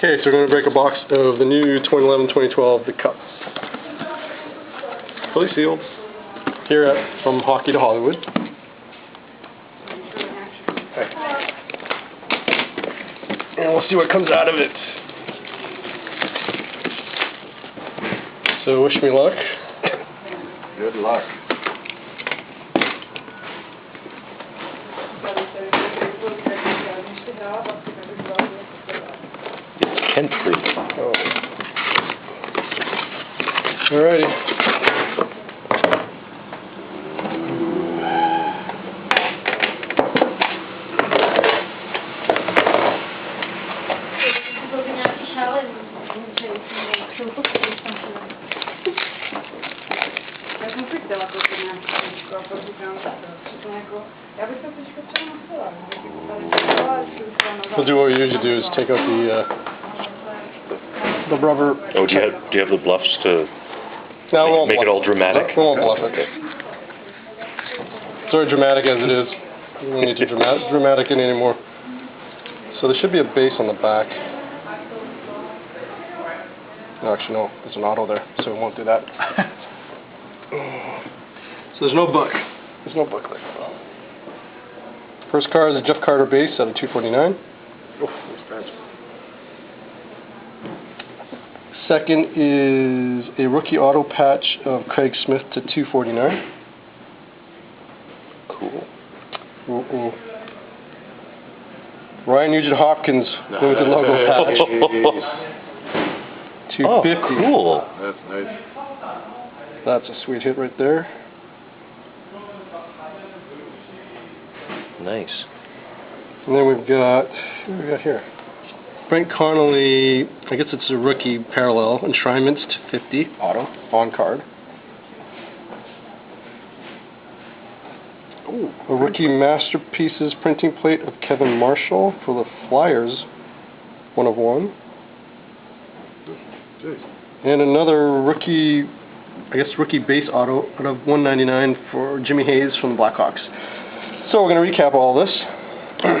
Okay, so we're going to break a box of the new 2011-2012 The Cup. Fully sealed. Here at From Hockey to Hollywood. Okay. And we'll see what comes out of it. So wish me luck. Good luck. It's Kent Street. Oh. Alrighty. We'll do what we usually do is take out the rubber. Oh, do you have the bluffs to make it all dramatic? We won't bluff it. It's already dramatic as it is. We don't need to dramatic it anymore. So there should be a base on the back. No, actually no, there's an auto there, so we won't do that. So there's no book. There's no booklet. First card is a Jeff Carter base out of 249. Oh, nice patch. Second is a rookie auto patch of Craig Smith to 249. Cool. Ryan Nugent-Hopkins limited logo patch. 250. Oh, cool. That's nice. That's a sweet hit right there. Nice. And then we've got, who do we got here? Brent Connolly, I guess it's a rookie parallel, enshrinements to 50, auto, on card. Ooh, a rookie masterpieces printing plate of Kevin Marshall for the Flyers, 1 of 1. Jeez. And another rookie, I guess rookie base auto out of 199 for Jimmy Hayes from the Blackhawks. So we're going to recap all this. Oh,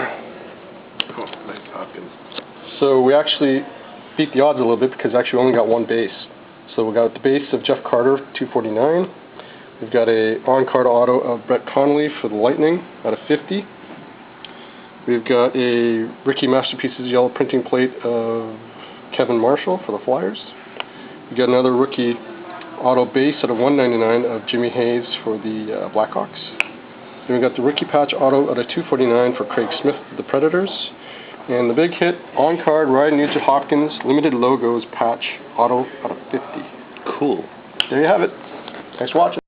nice Hopkins. So we actually beat the odds a little bit because actually we only got one base. So we got the base of Jeff Carter, 249. We've got a on-card auto of Brett Connolly for the Lightning out of 50. We've got a Ricky Masterpieces yellow printing plate of Kevin Marshall for the Flyers. We've got another rookie auto base out of 199 of Jimmy Hayes for the Blackhawks. Then we've got the rookie patch auto out of 249 for Craig Smith for the Predators. And the big hit, on-card, Ryan Nugent-Hopkins, limited logos patch auto out of 50. Cool. There you have it. Thanks for watching.